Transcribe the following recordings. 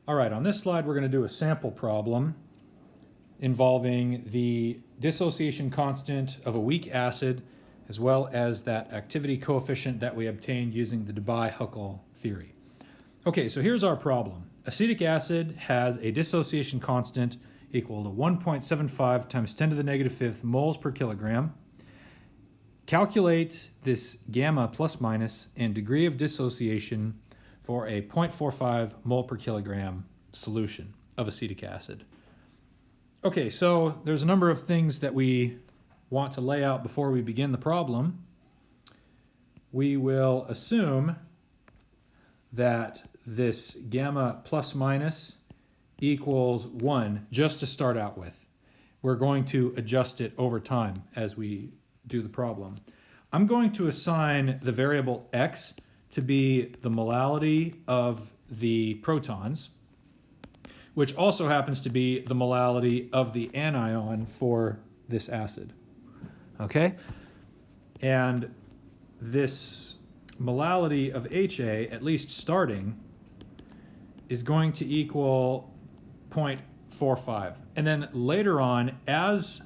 All right, on this slide, we're going to do a sample problem involving the dissociation constant of a weak acid as well as that activity coefficient that we obtained using the Debye-Huckel theory. Okay, so here's our problem. Acetic acid has a dissociation constant equal to 1.75 times 10 to the negative fifth moles per kilogram. Calculate this gamma plus minus and degree of dissociation for a 0.45 mole per kilogram solution of acetic acid. Okay, so there's a number of things that we want to lay out before we begin the problem. We will assume that this gamma plus minus equals 1 just to start out with. We're going to adjust it over time as we do the problem. I'm going to assign the variable x to be the molality of the protons, which also happens to be the molality of the anion for this acid. Okay? And this molality of HA, at least starting, is going to equal 0.45. And then later on, as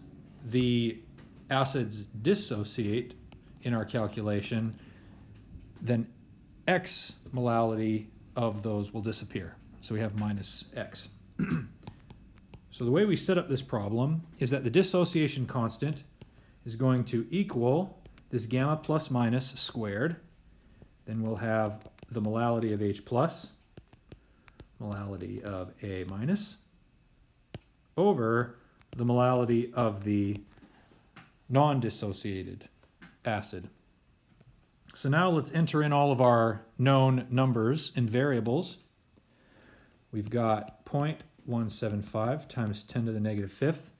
the acids dissociate in our calculation, then X molality of those will disappear. So we have minus X. So the way we set up this problem is that the dissociation constant is going to equal this gamma plus minus squared. Then we'll have the molality of H plus, molality of A minus, over the molality of the non-dissociated acid. So now let's enter in all of our known numbers and variables. We've got 0.175 times 10 to the negative fifth.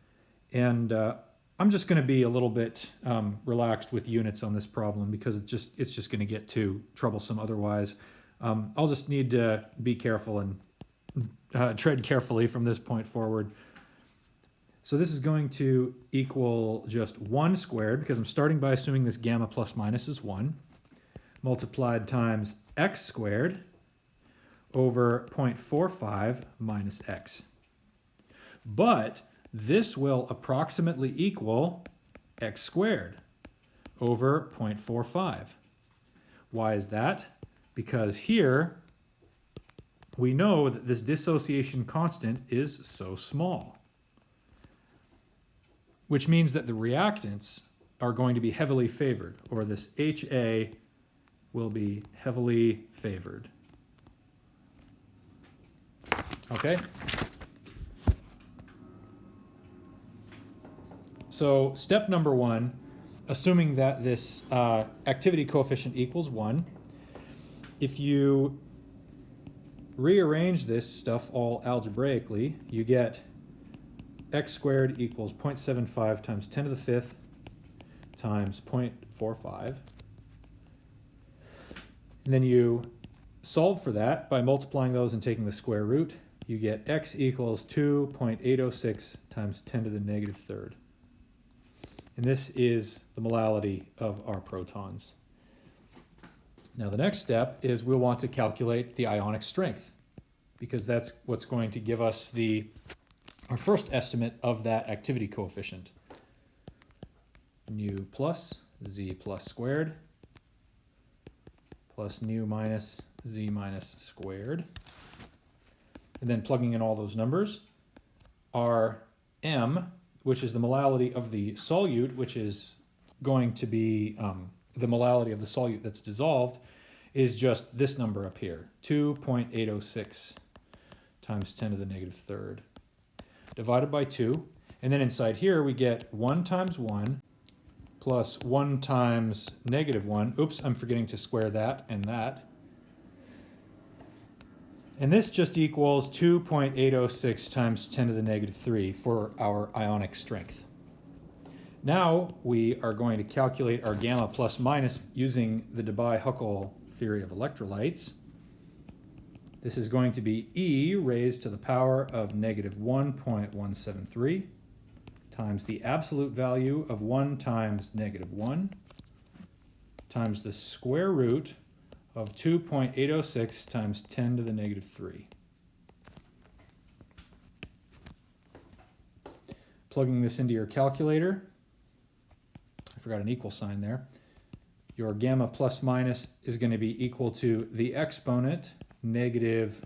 And I'm just going to be a little bit relaxed with units on this problem because it's just going to get too troublesome otherwise. I'll just need to be careful and tread carefully from this point forward. So this is going to equal just 1 squared, because I'm starting by assuming this gamma plus minus is 1, multiplied times x squared over 0.45 minus x. But this will approximately equal x squared over 0.45. Why is that? Because here we know that this dissociation constant is so small, which means that the reactants are going to be heavily favored, or this HA will be heavily favored. Okay? So step number 1, assuming that this activity coefficient equals 1, if you rearrange this stuff all algebraically, you get x squared equals 0.75 times 10 to the fifth times 0.45. And then you solve for that by multiplying those and taking the square root. You get x equals 2.806 times 10 to the negative third. And this is the molality of our protons. Now the next step is we'll want to calculate the ionic strength, because that's what's going to give us our first estimate of that activity coefficient. Nu plus z plus squared plus nu minus z minus squared. And then plugging in all those numbers, our m, which is the molality of the solute, which is going to be the molality of the solute that's dissolved, is just this number up here, 2.806 times 10 to the negative third, divided by 2. And then inside here we get 1 times 1 plus 1 times negative 1. Oops, I'm forgetting to square that and that. And this just equals 2.806 times 10 to the negative 3 for our ionic strength. Now we are going to calculate our gamma plus minus using the Debye-Huckel theory of electrolytes. This is going to be e raised to the power of negative 1.173 times the absolute value of 1 times negative 1 times the square root of 2.806 times 10 to the negative 3. Plugging this into your calculator, I forgot an equal sign there, your gamma plus minus is going to be equal to the exponent negative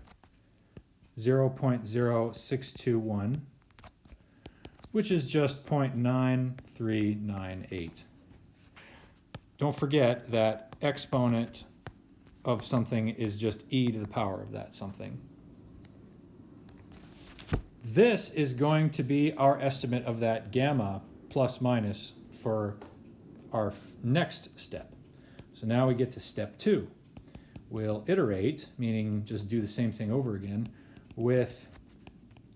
0.0621, which is just 0.9398. Don't forget that exponent of something is just e to the power of that something. This is going to be our estimate of that gamma plus minus for our next step. So now we get to step 2. We'll iterate, meaning just do the same thing over again, with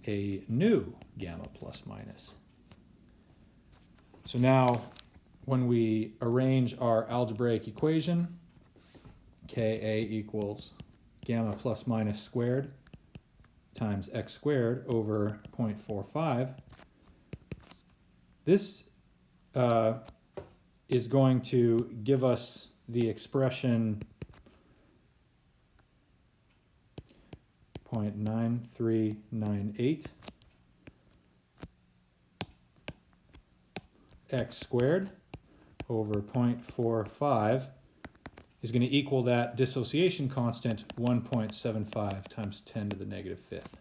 a new gamma plus minus. So now when we arrange our algebraic equation, Ka equals gamma plus minus squared times x squared over 0.45, this is going to give us the expression 0.9398 x squared over 0.45 is going to equal that dissociation constant 1.75 times 10 to the negative 5th.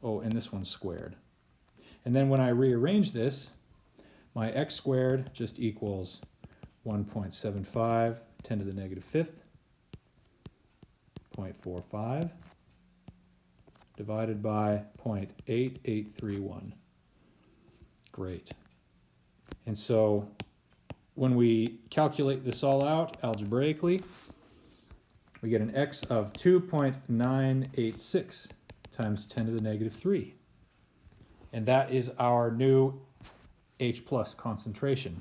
Oh, and this one's squared. And then when I rearrange this, my x squared just equals 1.75, 10 to the negative 5th, 0.45, divided by 0.8831. Great. And so when we calculate this all out algebraically, we get an x of 2.986 times 10 to the negative 3. And that is our new H plus concentration.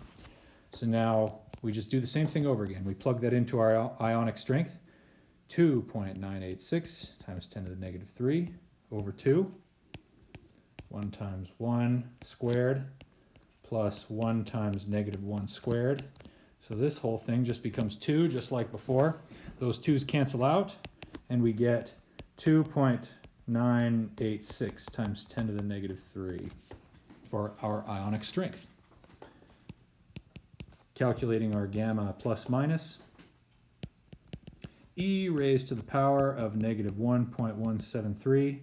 So now we just do the same thing over again. We plug that into our ionic strength, 2.986 times 10 to the negative 3 over 2. 1 times 1 squared plus 1 times negative 1 squared. So this whole thing just becomes 2, just like before. Those 2's cancel out, and we get 2.986 times 10 to the negative 3 for our ionic strength. Calculating our gamma plus minus, e raised to the power of negative 1.173,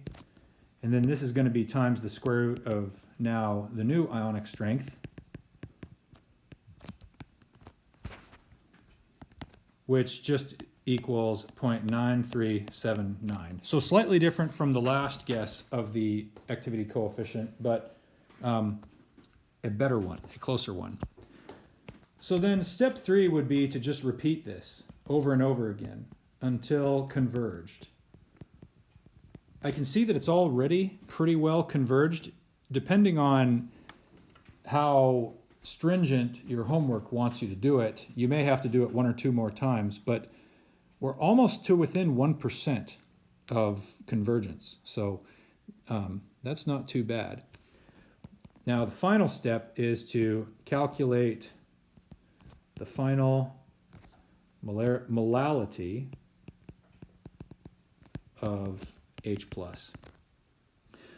and then this is going to be times the square root of now the new ionic strength, which just equals 0.9379. So slightly different from the last guess of the activity coefficient, but a better one, a closer one. So then step 3 would be to just repeat this over and over again until converged. I can see that it's already pretty well converged. Depending on how stringent your homework wants you to do it, you may have to do it 1 or 2 more times, but we're almost to within 1% of convergence. So that's not too bad. Now the final step is to calculate the final molality of H plus.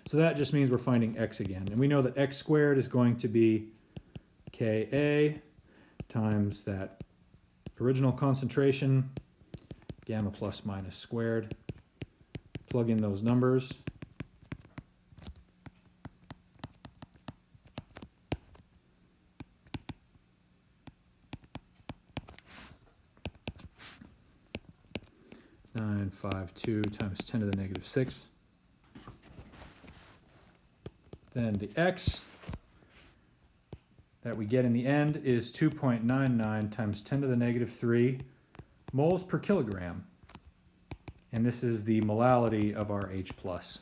So that just means we're finding x again. And we know that x squared is going to be Ka times that original concentration, gamma plus minus squared. Plug in those numbers. Nine, 5, 2 times 10 to the negative 6. Then the x that we get in the end is 2.99 times 10 to the negative 3 moles per kilogram. And this is the molality of our H plus.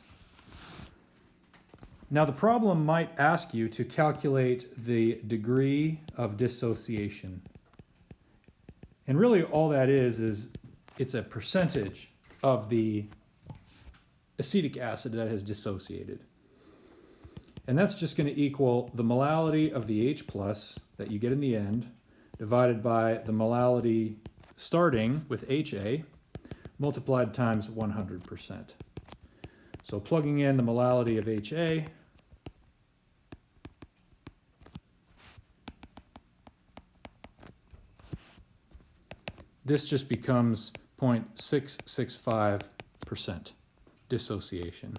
Now the problem might ask you to calculate the degree of dissociation. And really all that is it's a percentage of the acetic acid that has dissociated. And that's just going to equal the molality of the H plus that you get in the end divided by the molality starting with HA multiplied times 100%. So plugging in the molality of HA, this just becomes 0.665% dissociation.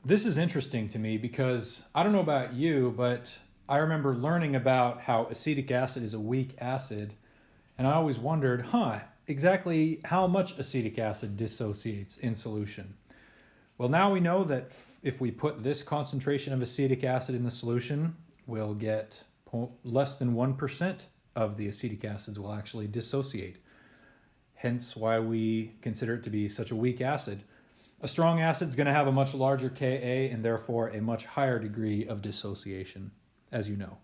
This is interesting to me because I don't know about you, but I remember learning about how acetic acid is a weak acid, and I always wondered, exactly how much acetic acid dissociates in solution. Well, now we know that if we put this concentration of acetic acid in the solution, we'll get less than 1% of the acetic acids will actually dissociate. Hence why we consider it to be such a weak acid. A strong acid is going to have a much larger Ka and therefore a much higher degree of dissociation, as you know.